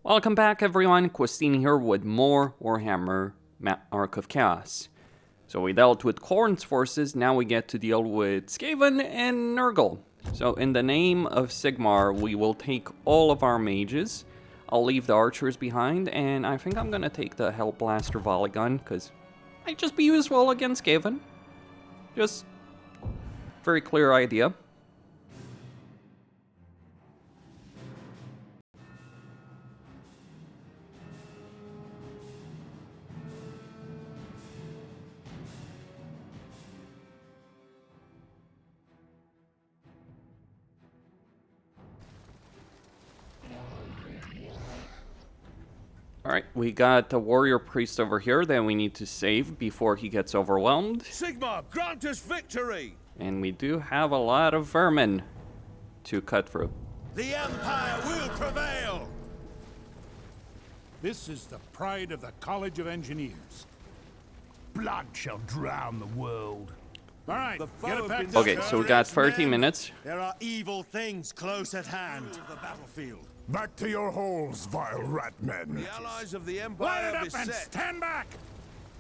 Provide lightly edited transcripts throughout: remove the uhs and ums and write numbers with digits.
Welcome back everyone, Questine here with more Warhammer Ark of Chaos. So we dealt with Khorne's forces, now we get to deal with Skaven and Nurgle. So in the name of Sigmar, we will take all of our mages. I'll leave the archers behind, and I think I'm gonna take the Hellblaster volley gun, because might just be useful against Skaven. Just very clear idea. Alright, we got the warrior priest over here that we need to save before he gets overwhelmed. Sigmar, grant us victory! And we do have a lot of vermin to cut through. The Empire will prevail! This is the pride of the College of Engineers. Blood shall drown the world. All right, get it back. Okay, so we got 30 minutes. There are evil things close at hand. The battlefield. Back to your holes, vile rat men. The allies of the Empire Line it up and stand back!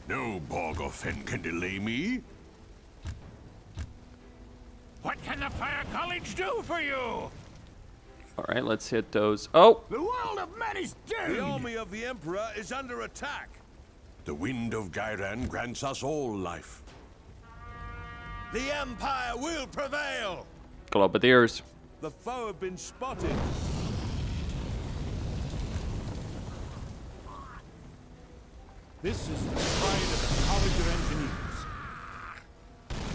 No Borgorfen can delay me. What can the Fire College do for you? Alright, let's hit those. Oh! The world of men is doomed! The army of the Emperor is under attack. The wind of Gairan grants us all life. The Empire will prevail! Globadiers. The foe have been spotted. This is the pride of the College of Engineers.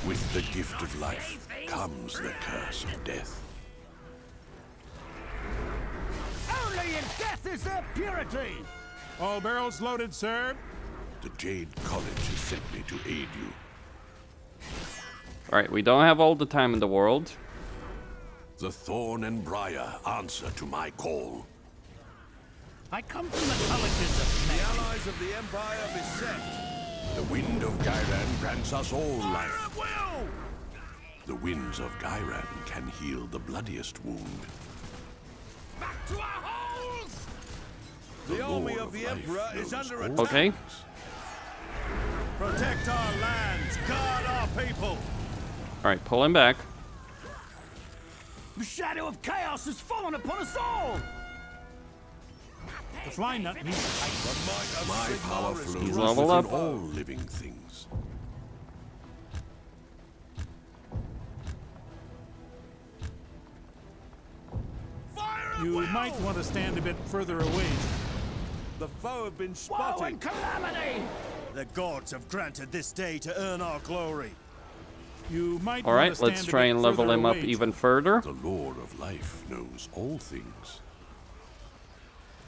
With the gift of life comes the curse of death. Only in death is there purity! All barrels loaded, sir. The Jade College has sent me to aid you. Alright, we don't have all the time in the world. The Thorn and Briar answer to my call. I come from the colleges of men. The allies of the Empire beset. The wind of Gairan grants us all life. The winds of Gairan can heal the bloodiest wound. Back to our holes! The army Lord of the life Emperor is knows under all attack. Okay. things. Protect our lands, guard our people. Alright, pull him back. The shadow of chaos has fallen upon us all! The flying nut needs a tight. The might of My Sigmar power is flows He's within leveled up. all living things. Fire at You will! might want to stand a bit further away. The foe have been Woe spotted. and calamity! The gods have granted this day to earn our glory. You might Alright, want to stand let's a try bit and level further him up away. even further. The Lord of Life knows all things.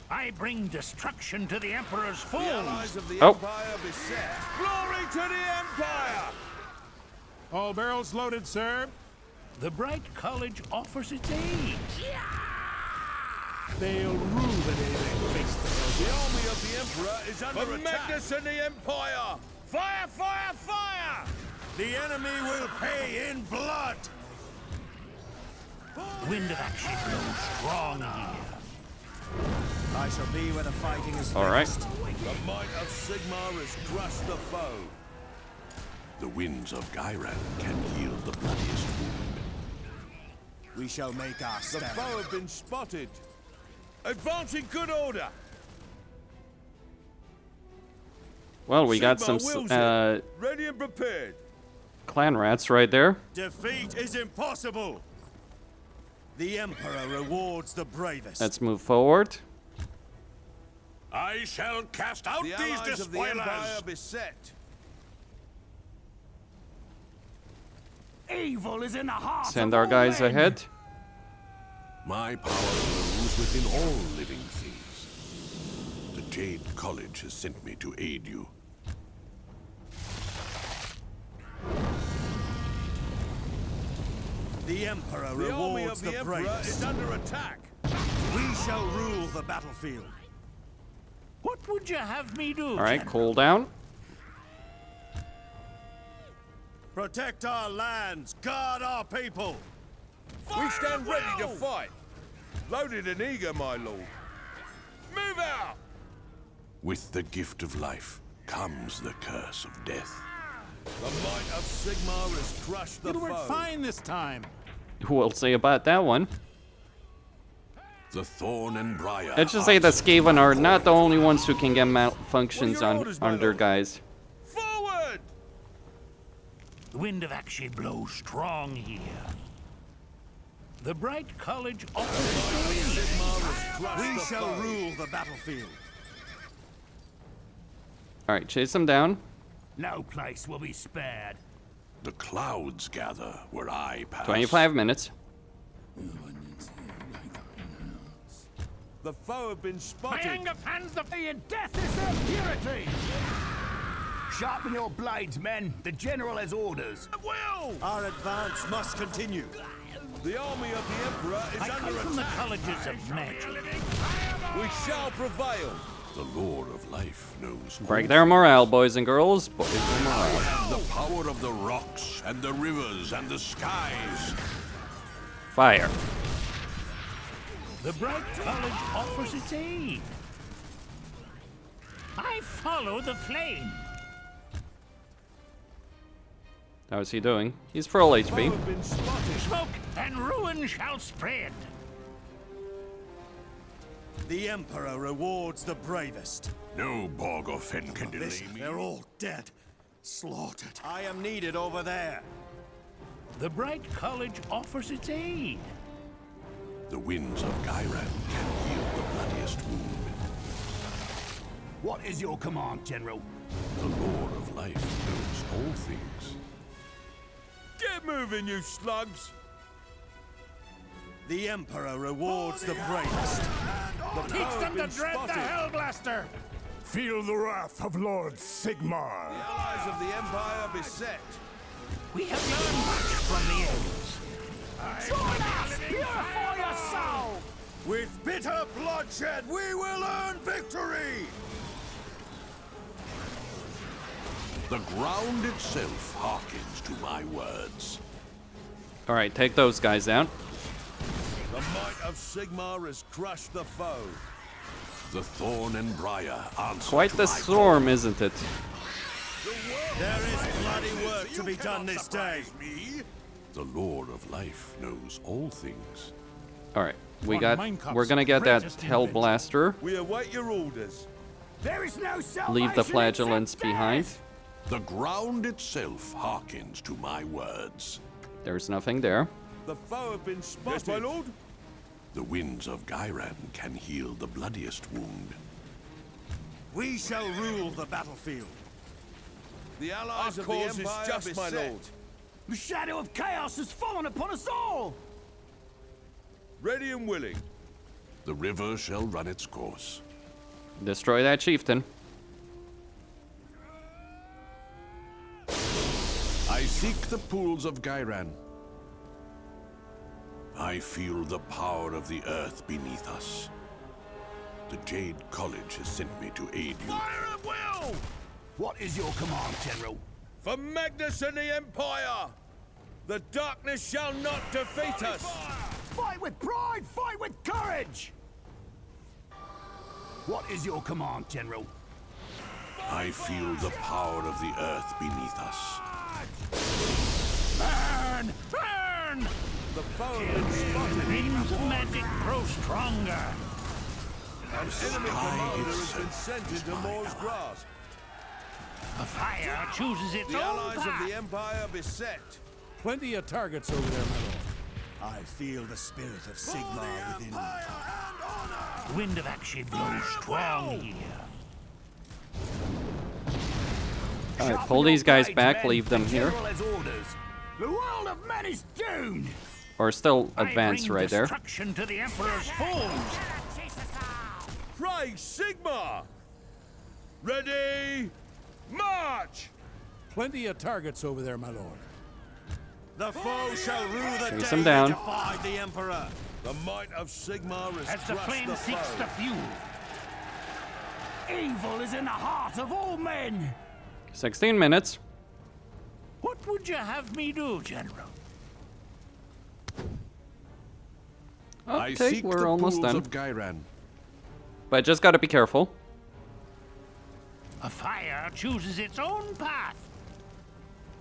I bring destruction to the Emperor's The foes! allies of the Oh. Empire beset. Glory to the Empire! All barrels loaded, sir. The Bright College offers its aid. They'll rue the day they face the The army of the Emperor is under attack. Magnus and the Empire! Fire, fire, fire! The enemy will pay in blood. wind of action blows strong here. I shall be where the fighting is All right. thickest. The might of Sigmar has crushed the foe. The winds of Gairan can heal the bloodiest wound. We shall make our The stand. foe have been spotted. Advancing good order. Well, we got some Sigmar wills it. Ready and prepared. clan rats right there. Defeat is impossible. The Emperor rewards the bravest. Let's move forward. I shall cast out The these allies of the Empire despoilers! beset. Evil is in the heart Send of our all guys men. ahead. My power flows within all living things. The Jade College has sent me to aid you. The Emperor The army rewards of the the Emperor bravest. is under attack. We shall rule the battlefield. What would you have me do? All right, General? cool down. Protect our lands, guard our people. We stand ready to fight. Loaded and eager, my lord. Move fire! With the gift of life comes the curse of death. The might of Sigmar has crushed the You were foe. fine this time. We'll see about that one. The thorn and briar. Let's just say the Skaven are not the only ones who can get malfunctions your orders, my on their lord? guys. Forward! The wind of actually blows strong here. The bright college offers Sigmar has crushed we shall rule the battlefield. Alright, chase them down. no place will be spared. The clouds gather where I pass. 25 minutes. The foe have been My spotted. anger fans the fire, death is their purity! Sharpen your blades, men. The general has orders. Will! Our advance must continue. The army of the Emperor is I come under from the attack. colleges of magic. We shall prevail. The Lord of Life knows. Break their morale, boys and girls. Break their morale. And the power of the rocks and the rivers and the skies. Fire. The bright college offers its aid. I follow the flame. How's he doing? He's full Foe HP. have been spotted. Smoke and ruin shall spread. The Emperor rewards the bravest. No Borgofen can delay Listen, me. they're all dead. Slaughtered. I am needed over there. The bright college offers its aid. The winds of Gyran can heal the bloodiest wound. What is your command, General? The Lord of Life knows all things. Get moving, you slugs! The Emperor rewards the bravest. Teach them to dread the Hellblaster! Feel the wrath of Lord Sigmar. The allies of the Empire beset. We have learned much from the elves. Join us! Purify your soul! With bitter bloodshed, we will earn victory! The ground itself hearkens to my words. Alright, take those guys down. The might of Sigmar has crushed the foe. The thorn and briar answer Quite to the my storm, isn't it? There is bloody work to be done this day. The Lord of Life knows all things. Alright, One we're gonna get that greatest Hell invention. Blaster. We await your orders. There is no salvation Leave the flagellants except behind. death. The ground itself hearkens to my words. There's nothing there. The foe have been spotted. Yes, my lord. The winds of Gyran can heal the bloodiest wound. We shall rule the battlefield. The allies of the cause is Empire just, my beset. lord. The shadow of chaos has fallen upon us all! Ready and willing. The river shall run its course. Destroy that chieftain. I seek the pools of Gyran. I feel the power of the earth beneath us. The Jade College has sent me to aid you. Fire at will! What is your command, General? For Magnus and the Empire! The darkness shall not defeat us! Fight with pride! Fight with courage! What is your command, General? I feel the power of the earth beneath us. Burn! Burn! The foe have been spotted. Dreams of magic grow stronger. An enemy commander has been sent into Moor's grasp. The fire chooses its The own allies path. of the Empire beset. Plenty of targets over there, my lord. I feel the spirit of Sigmar within me. The wind of action blows strong here. Alright, pull these guys back, leave them here. The world of men is doomed. Or still I advance bring right there. destruction to the Emperor's foes. Praise Sigmar! Ready, march! Plenty of targets over there, my lord. The foe shall rue the Chase day him down. they defied the Emperor. The might of Sigmar has As the crushed flame the seeks foe. the fuel. Evil is in the heart of all men. 16 minutes. What would you have me do, General? I Okay, seek we're the almost pools done. of Gyran. but just gotta be careful. A fire chooses its own path.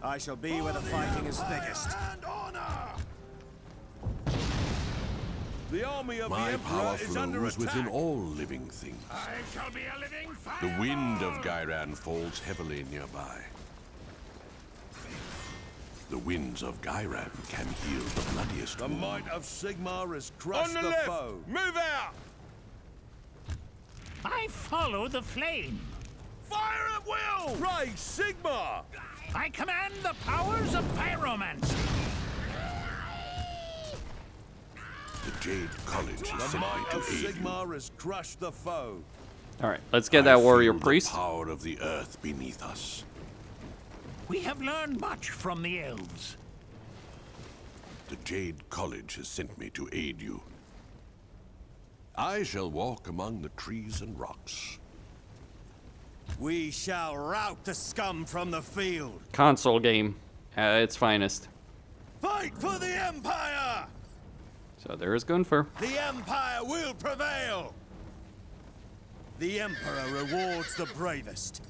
I shall be where the fighting is thickest. And honor! The army of the My Emperor power is under flows attack. within all living things. I shall be a living fire! The wind of Gyran falls heavily nearby. The winds of Gyran can heal the bloodiest The wound. might of Sigmar has crushed On the the left. foe. Move out! I follow the flame. Fire at will! Praise Sigmar! I command the powers of pyromancy. The Jade College The has sent me might to of aid you. Sigmar has crushed the foe. All right, let's get that warrior I feel priest. the power of the earth beneath us. We have learned much from the elves. The Jade College has sent me to aid you. I shall walk among the trees and rocks. We shall rout the scum from the field. Console game at its finest. Fight for the Empire! So there is Gunther. The Empire will prevail! The Emperor rewards the bravest.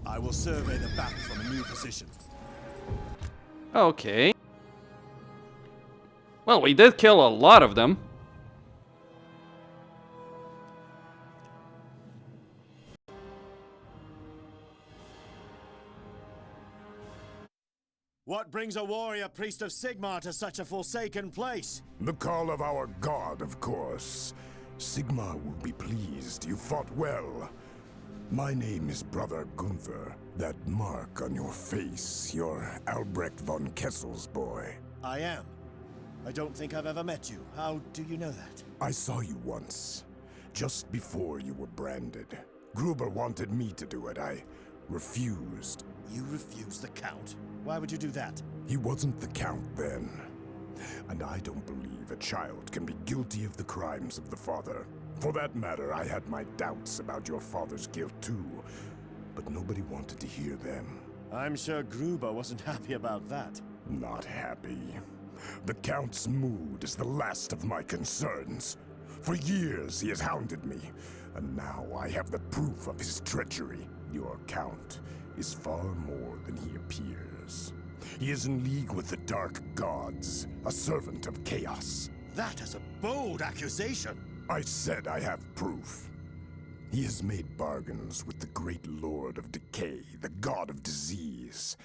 I will survey the battle from a new position. Okay. Well, we did kill a lot of them. What brings a warrior priest of Sigmar to such a forsaken place? The call of our god, of course. Sigmar will be pleased. You fought well. My name is Brother Gunther. That mark on your face, you're Albrecht von Kessel's boy. I am. I don't think I've ever met you. How do you know that? I saw you once, just before you were branded. Gruber wanted me to do it. I refused. You refused the Count. Why would you do that? He wasn't the Count then. And I don't believe a child can be guilty of the crimes of the father. For that matter, I had my doubts about your father's guilt too. But nobody wanted to hear them. I'm sure Gruber wasn't happy about that. Not happy. The Count's mood is the last of my concerns. For years he has hounded me, and now I have the proof of his treachery. Your Count is far more than he appears. He is in league with the Dark Gods, a servant of chaos. That is a bold accusation. I said I have proof. He has made bargains with the great Lord of Decay, the god of disease.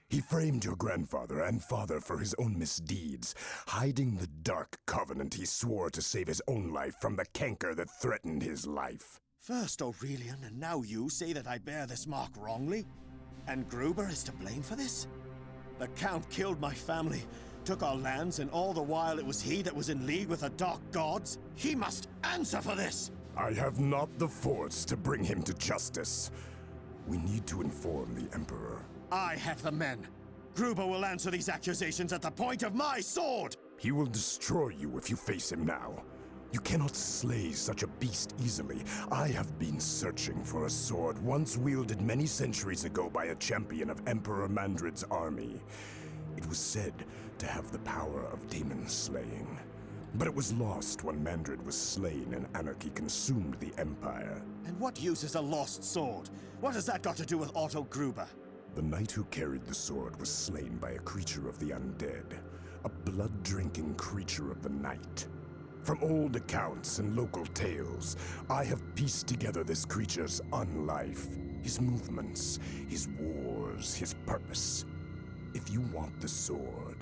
He framed your grandfather and father for his own misdeeds, hiding the dark covenant he swore to save his own life from the canker that threatened his life. First Aurelian, and now you say that I bear this mark wrongly? And Gruber is to blame for this? The Count killed my family, took our lands, and all the while it was he that was in league with the Dark Gods? He must answer for this! I have not the force to bring him to justice. We need to inform the Emperor. I have the men. Gruber will answer these accusations at the point of my sword! He will destroy you if you face him now. You cannot slay such a beast easily. I have been searching for a sword once wielded many centuries ago by a champion of Emperor Mandrid's army. It was said to have the power of demon slaying. But it was lost when Mandrid was slain and anarchy consumed the Empire. And what use is a lost sword? What has that got to do with Otto Gruber? The knight who carried the sword was slain by a creature of the undead. A blood-drinking creature of the night. From old accounts and local tales, I have pieced together this creature's unlife, his movements, his wars, his purpose. If you want the sword,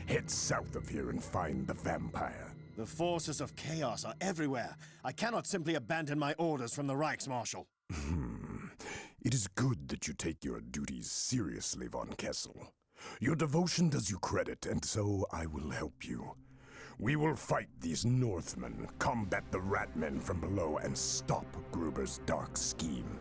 head south of here and find the vampire. The forces of chaos are everywhere. I cannot simply abandon my orders from the Reichsmarshal. It is good that you take your duties seriously, von Kessel. Your devotion does you credit, and so I will help you. We will fight these Northmen, combat the Ratmen from below, and stop Gruber's dark scheme.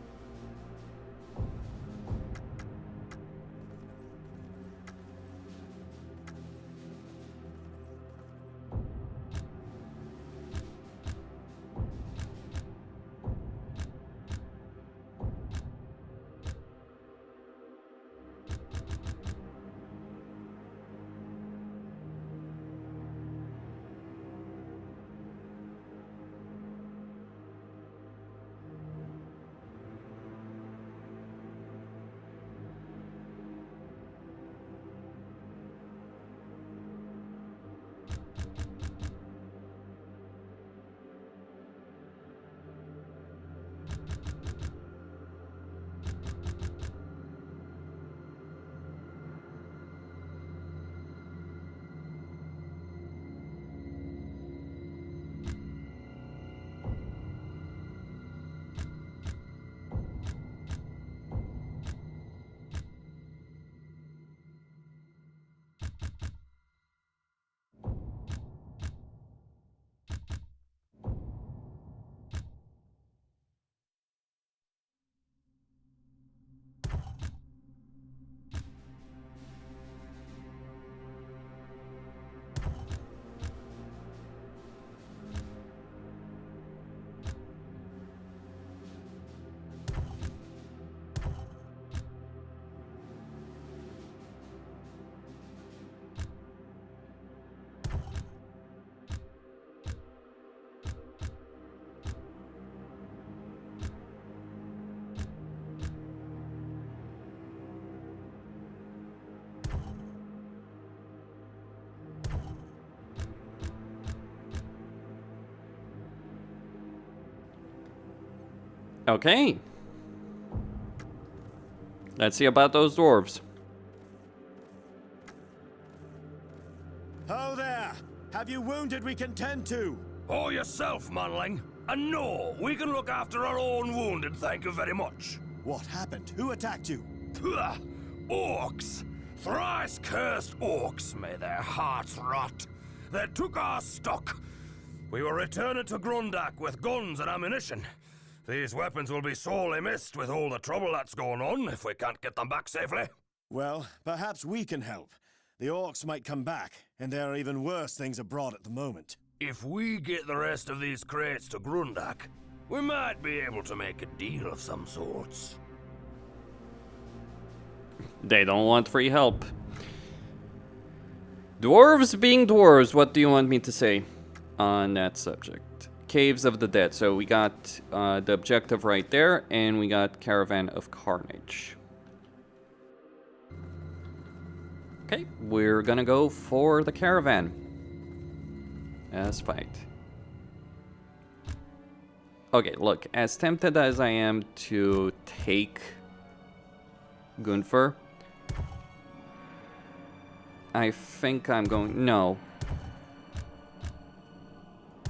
Okay. Let's see about those dwarves. Ho there! Have you wounded we can tend to? Oh, yourself, manling. And no, we can look after our own wounded, thank you very much. What happened? Who attacked you? Pugh, orcs. Thrice cursed orcs, may their hearts rot. They took our stock. We will return it to Grundak with guns and ammunition. These weapons will be sorely missed with all the trouble that's going on if we can't get them back safely. Well, perhaps we can help. The orcs might come back, and there are even worse things abroad at the moment. If we get the rest of these crates to Grundak, we might be able to make a deal of some sorts. They don't want free help. Dwarves being dwarves, what do you want me to say on that subject? Caves of the Dead. So we got the objective right there, and we got Caravan of Carnage. Okay, we're gonna go for the caravan. Let's fight. Okay, look, as tempted as I am to take Gunther, I think I'm going... No.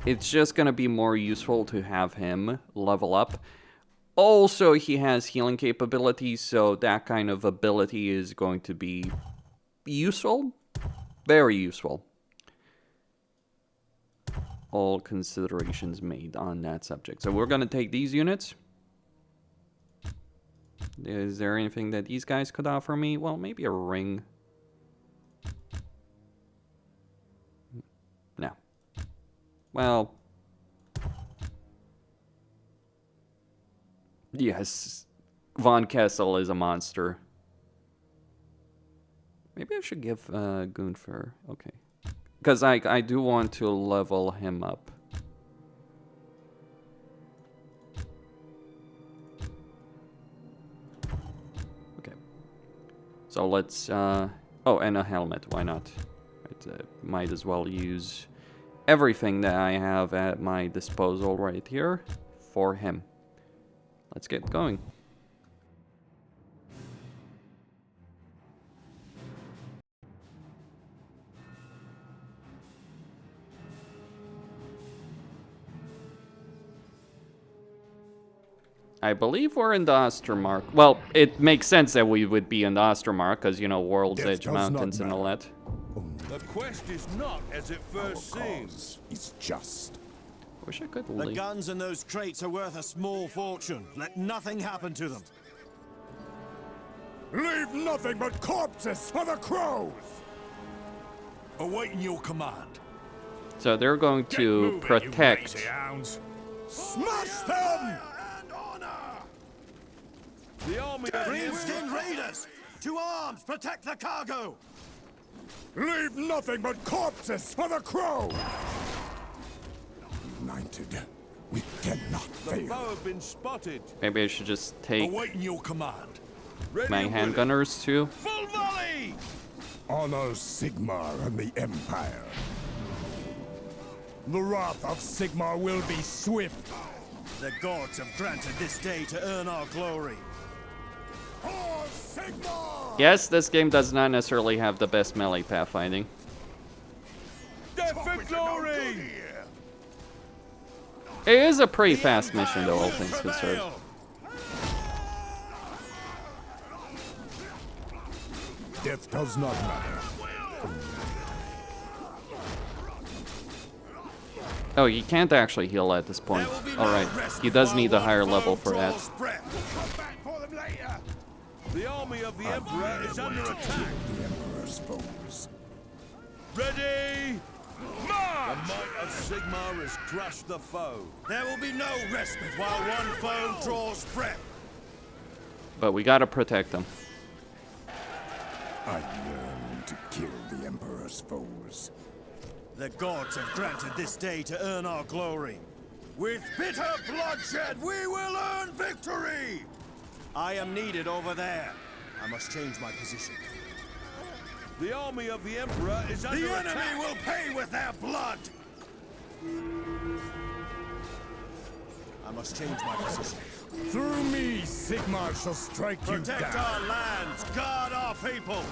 It's just gonna be more useful to have him level up. Also, he has healing capabilities, so that kind of ability is going to be useful. Very useful. All considerations made on that subject. So we're gonna take these units. Is there anything that these guys could offer me? Well, maybe a ring. No. Well. Yes. Von Kessel is a monster. Maybe I should give Gunther. Okay. Because I do want to level him up. Okay. So let's... oh, and a helmet. Why not? Might as well use everything that I have at my disposal right here for him. Let's get going. I believe we're in the Ostermark. Well, it makes sense that we would be in the Ostermark, because, you know, World's Edge Mountains and all that. The quest is not as it first seems. It's just. Wish I could The leave. guns in those crates are worth a small fortune. Let nothing happen to them. Leave nothing but corpses for the crows! Awaiting your command. So they're going to protect. Smash them! The army of Green-skinned raiders! To arms! Protect the cargo! Leave nothing but corpses for the crows! United, we cannot the fail. foe have been spotted. Maybe I should just take Awaiting your command. Ready my and willing. handgunners too. Full volley! Honor Sigmar and the Empire. The wrath of Sigmar will be swift. The gods have granted this day to earn our glory. For Sigmar! Yes, this game does not necessarily have the best melee pathfinding. Death for glory! It is a pretty fast mission though, all things considered. Death does not matter. Oh, he can't actually heal at this point. Alright, he does need a higher level for that. The army of the Emperor is under attack. The Emperor's foes. Ready! March! The might of Sigmar has crushed the foe. There will be no respite while one foe draws breath. But we gotta protect them. I yearn to kill the Emperor's foes. The gods have granted this day to earn our glory. With bitter bloodshed, we will earn victory! I am needed over there. I must change my position. The army of the Emperor is under The attack. enemy will pay with their blood! I must change my position. Through me, Sigmar shall strike you down. Protect our lands, guard our people.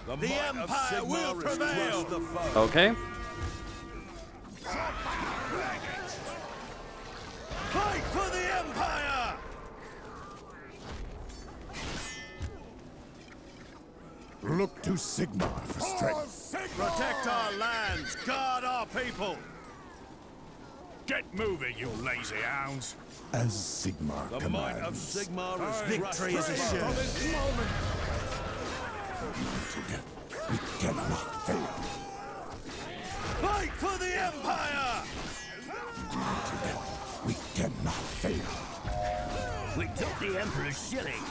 The Empire will prevail. Okay. Fight for the Empire! Look to Sigmar for strength. Protect our lands, guard our people. Get moving, you lazy hounds. As Sigmar The might of commands. Sigmar is Victory is assured. We cannot fail. Fight for the Empire! We cannot fail. We took the Emperor's shilling.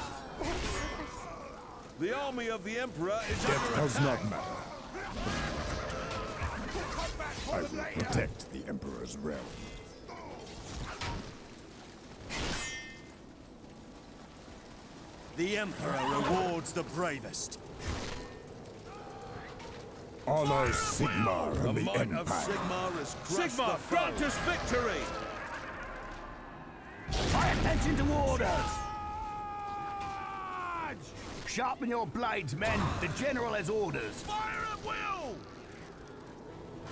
The army of the Emperor is Death under does attack. not matter. I will protect the Emperor's realm. The Emperor rewards the bravest. Honor Sigmar The and the might of Empire. Sigmar is crushed Sigmar, the foe. grant us victory! Pay attention to orders! Sharpen your blades, men. The General has orders. Fire at will!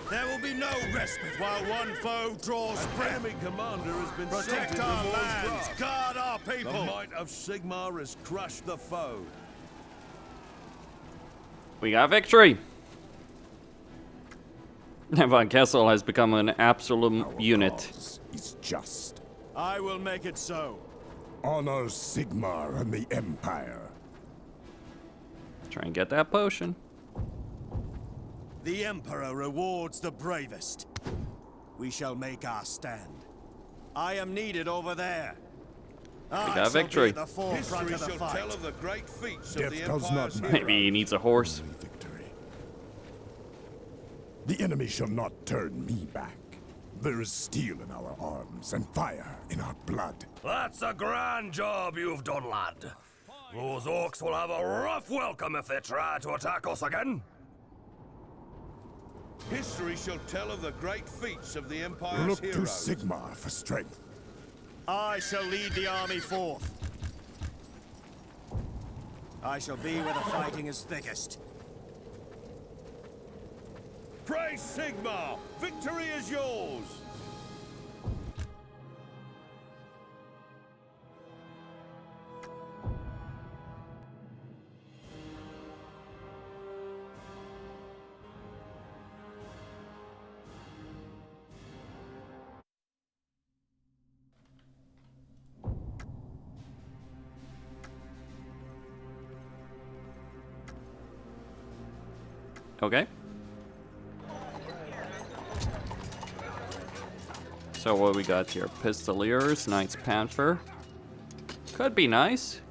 There will be no respite while one foe draws breath. Enemy commander has been Protect sent our into war's lands, wrath. guard our The people. might of Sigmar has crushed the foe. We got victory. Von Kessel has become an absolute Our unit. cause is just. I will make it so. Honor Sigmar and the Empire. Try and get that potion. The Emperor rewards the bravest. We shall make our stand. I am needed over there. I got shall victory. be at the forefront History of the shall fight. tell of the great feats Death of the does not Empire's matter. heroes. Maybe he needs a horse. Only victory. The enemy shall not turn me back. There is steel in our arms and fire in our blood. That's a grand job you've done, lad. Those orcs will have a rough welcome if they try to attack us again. History shall tell of the great feats of the Empire's Look to heroes. Sigmar for strength. I shall lead the army forth. I shall be where the fighting is thickest. Praise Sigmar! Victory is yours! Okay. So what we got here? Pistoliers, Knights Panther. Could be nice.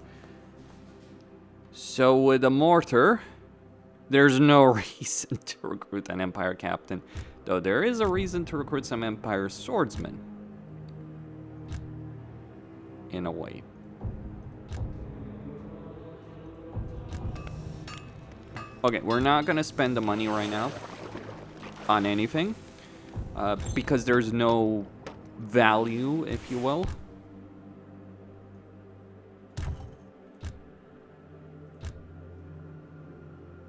So with a mortar, there's no reason to recruit an Empire captain. Though there is a reason to recruit some Empire swordsmen. In a way. Okay, we're not gonna spend the money right now on anything. Because there's no value, if you will.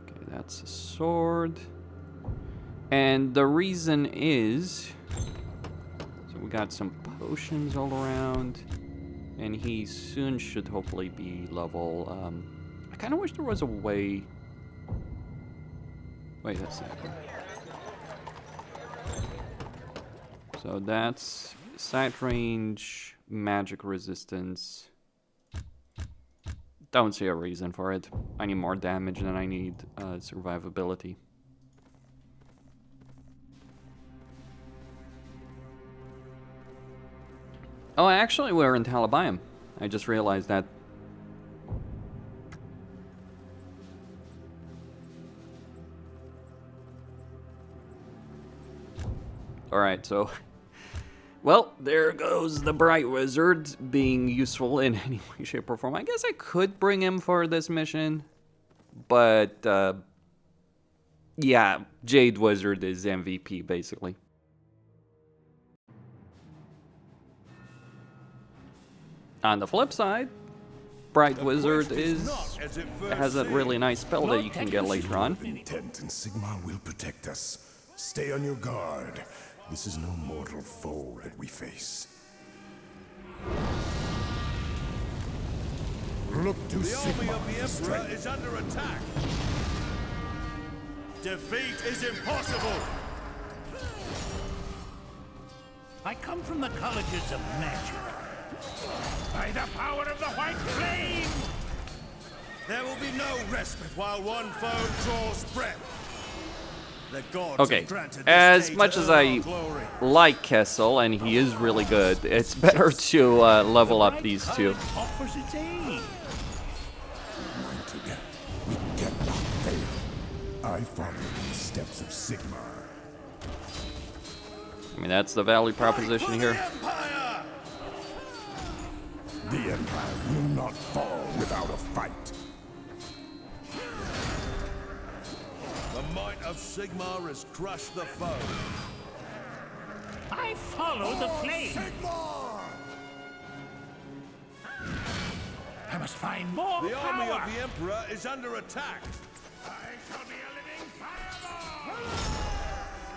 Okay, that's a sword. And the reason is... So we got some potions all around. And he soon should hopefully be level... I kind of wish there was a way... Wait a second. So that's sight range, magic resistance. Don't see a reason for it. I need more damage than I need survivability. Oh, actually, we're in Talabayam. I just realized that. Alright, so... Well, there goes the Bright Wizard being useful in any way, shape, or form. I guess I could bring him for this mission. But, yeah, Jade Wizard is MVP, basically. On the flip side, Bright Wizard has a really nice spell that you can get later on. Intent and Sigmar will protect us. Stay on your guard. This is no mortal foe that we face. Look to The army Sigmar of the for Emperor strength. is under attack. Defeat is impossible! I come from the colleges of magic. By the power of the white flame! There will be no respite while one foe draws breath. The gods Okay, have granted this as day much to as earn I our glory. like Kessel, and he is really good, it's better to level up these two. Offers its aid. Together, we cannot fail. I follow in the steps of Sigmar. I mean, that's the value proposition For here. the Empire! The Empire will not fall without a fight. The might of Sigmar has crushed the foe. I follow the flame. I must find more The power. army of the Emperor is under attack. I shall be a living fireball.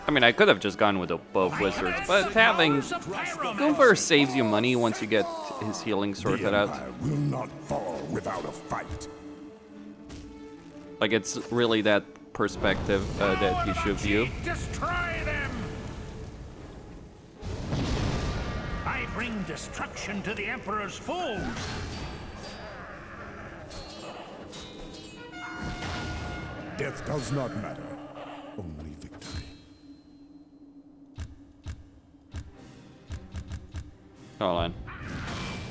I mean, I could have just gone with both wizards, but having Gruber saves you money once you get his healing sorted The out. Empire will not fall without a fight. Like, it's really that perspective that you should view. Destroy them. I bring destruction to the Emperor's foes. Death does not matter. Only victory. Hold on.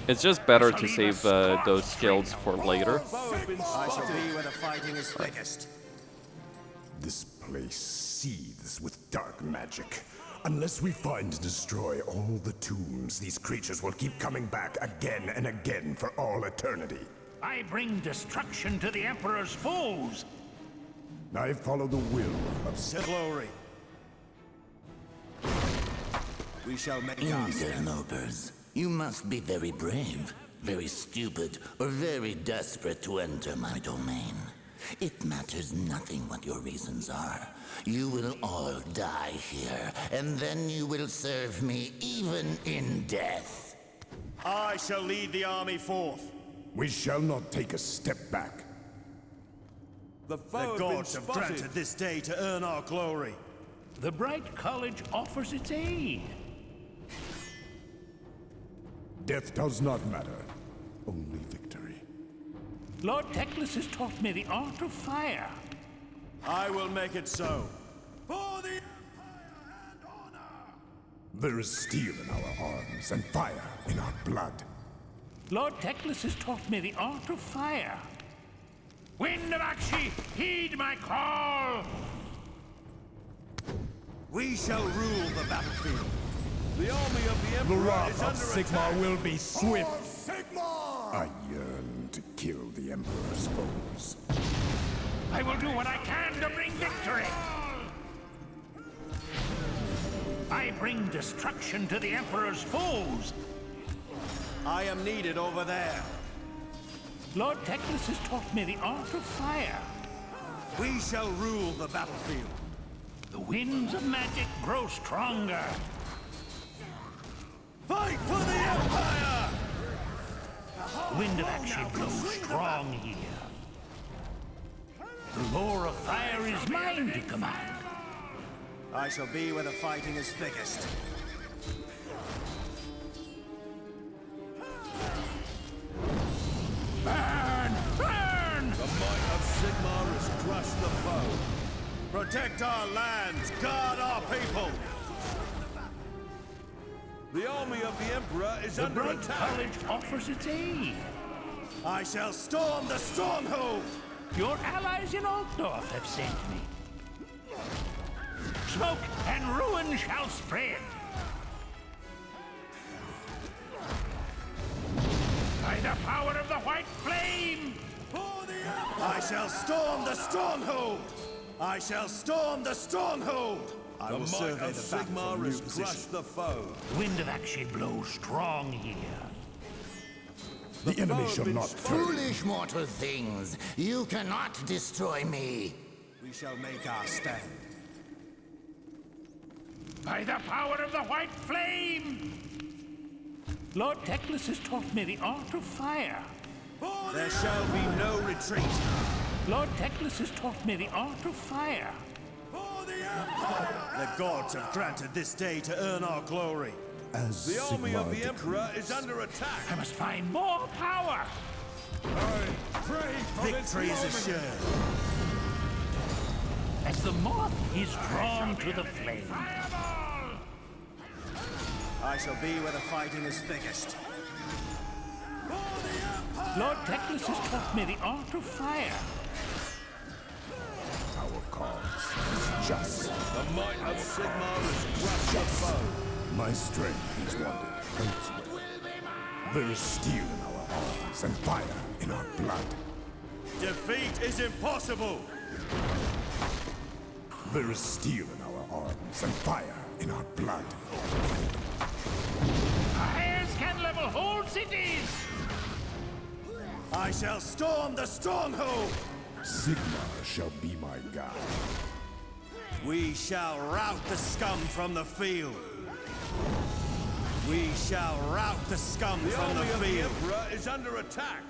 It's just better to save those skills for later. Foe has been I shall spotted. be where the fighting is thickest. This place seethes with dark magic. Unless we find and destroy all the tombs, these creatures will keep coming back again and again for all eternity. I bring destruction to the Emperor's foes. I follow the will of Glory. We shall make our Interlopers, you must be very brave, very stupid, or very desperate to enter my domain. It matters nothing what your reasons are. You will all die here, and then you will serve me even in death. I shall lead the army forth. We shall not take a step back. The The foe has gods been have spotted. granted this day to earn our glory. The Bright College offers its aid. Death does not matter. Only victory. Lord Teclis has taught me the art of fire. I will make it so. For the Empire and honor! There is steel in our arms and fire in our blood. Lord Teclis has taught me the art of fire. Wind of Akshi, heed my call! We shall rule the battlefield. The army of the The Emperor wrath is of under Sigmar attack. will be swift. I yearn to kill the Emperor's foes. I will do what I can to bring victory! I bring destruction to the Emperor's foes! I am needed over there. Lord Teclis has taught me the art of fire. We shall rule the battlefield. The winds of magic grow stronger. Fight for the Empire! The wind of action blows strong here. The lore of fire is mine to command. I shall be where the fighting is thickest. Burn! Burn! The might of Sigmar has crushed the foe. Protect our lands, guard our people. The army of the Emperor is The under Bright attack. College offers its aid. I shall storm the stronghold. Your allies in Altdorf have sent me. Smoke and ruin shall spread. By the power of the white flame! I shall storm the stronghold. I shall storm the stronghold. I The will might survey of the battle Sigmar from a new has position. crushed the foe. The wind of action blows strong here. The enemy shall not fail. Foolish mortal things, you cannot destroy me. We shall make our stand. By the power of the white flame! Lord Teclis has taught me the art of fire. There shall be no retreat. Lord Teclis has taught me the art of fire. The gods have granted this day to earn our glory. As The army of the Sigmar Emperor decrees. is under attack. I must find more power. Victory is assured. As the moth is drawn to the flame. I shall be where the fighting is thickest. Lord Teclis has taught me the art of fire. Our cause is just. The might of Sigmar is crushed the foe. My strength is wanted elsewhere. There is steel in our arms and fire in our blood. Defeat is impossible. There is steel in our arms and fire in our blood. Fires can level whole cities. I shall storm the stronghold. Sigmar shall be my guide. We shall rout the scum from the field. We shall rout the scum The from the army of the field. Emperor is under attack.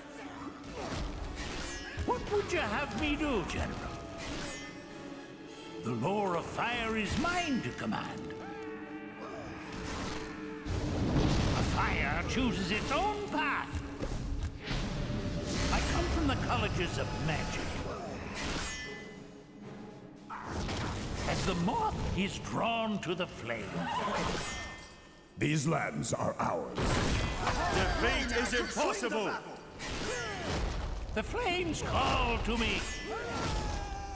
What would you have me do, General? The law of fire is mine to command. A fire chooses its own path. I come from the colleges of magic. As the moth is drawn to the flame. These lands are ours. Defeat is impossible. The flames call to me.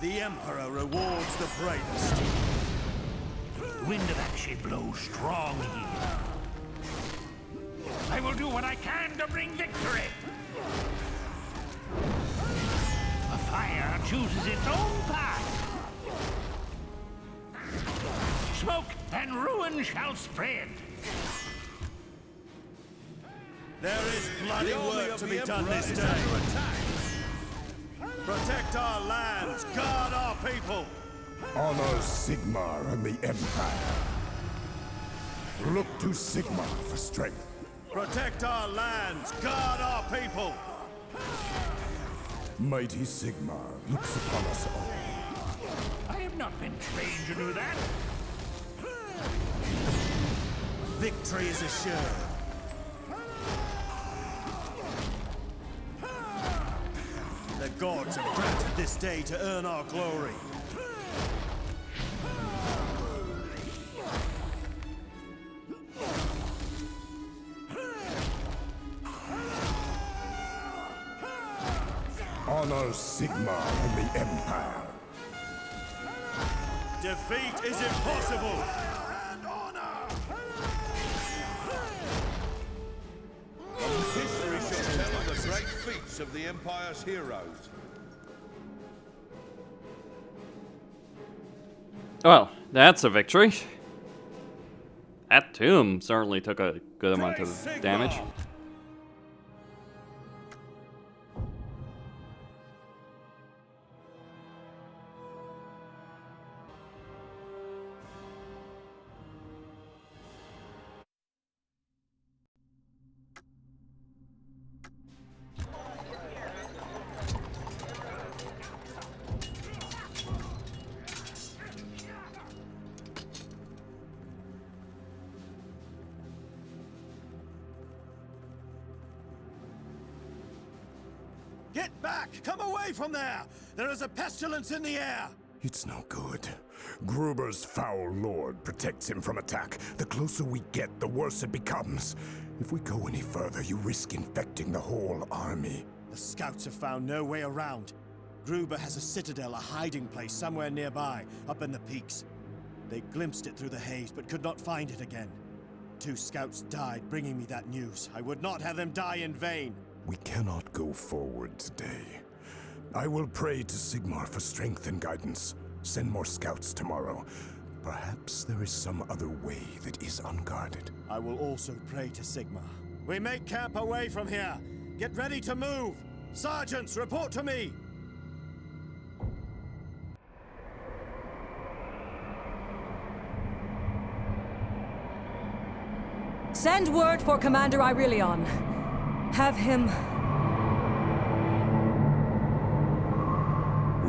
The Emperor rewards the bravest. The wind of action blows strong here. I will do what I can to bring victory. A fire chooses its own path. Smoke and ruin shall spread. There is bloody The army work of to the be done Emperor this is day. under attack. Protect our lands, guard our people. Honor Sigmar and the Empire. Look to Sigmar for strength. Protect our lands, guard our people. Mighty Sigmar looks upon us all. I have not been trained to do that. Victory is assured. The gods have granted this day to earn our glory. Honor Sigmar and the Empire. Defeat is impossible. History shall tell of the great feats of the Empire's heroes. Well, that's a victory. That tomb certainly took a good amount of damage. Get back! Come away from there! There is a pestilence in the air! It's no good. Gruber's foul lord protects him from attack. The closer we get, the worse it becomes. If we go any further, you risk infecting the whole army. The scouts have found no way around. Gruber has a citadel, a hiding place somewhere nearby, up in the peaks. They glimpsed it through the haze, but could not find it again. 2 scouts died bringing me that news. I would not have them die in vain. We cannot go forward today. I will pray to Sigmar for strength and guidance. Send more scouts tomorrow. Perhaps there is some other way that is unguarded. I will also pray to Sigmar. We make camp away from here. Get ready to move! Sergeants, report to me! Send word for Commander Aurelion. Have him...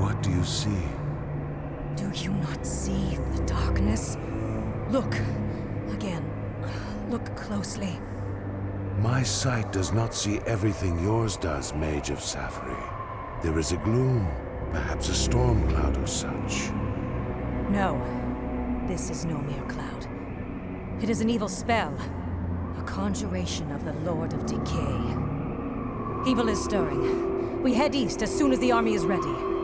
What do you see? Do you not see the darkness? Look. Again. Look closely. My sight does not see everything yours does, Mage of Safari. There is a gloom, perhaps a storm cloud or such. No. This is no mere cloud. It is an evil spell. A conjuration of the Lord of Decay. Evil is stirring. We head east as soon as the army is ready.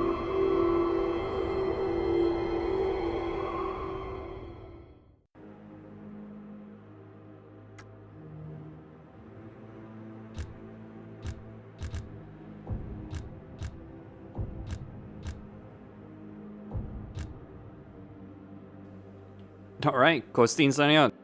Alright, Kostin signing out.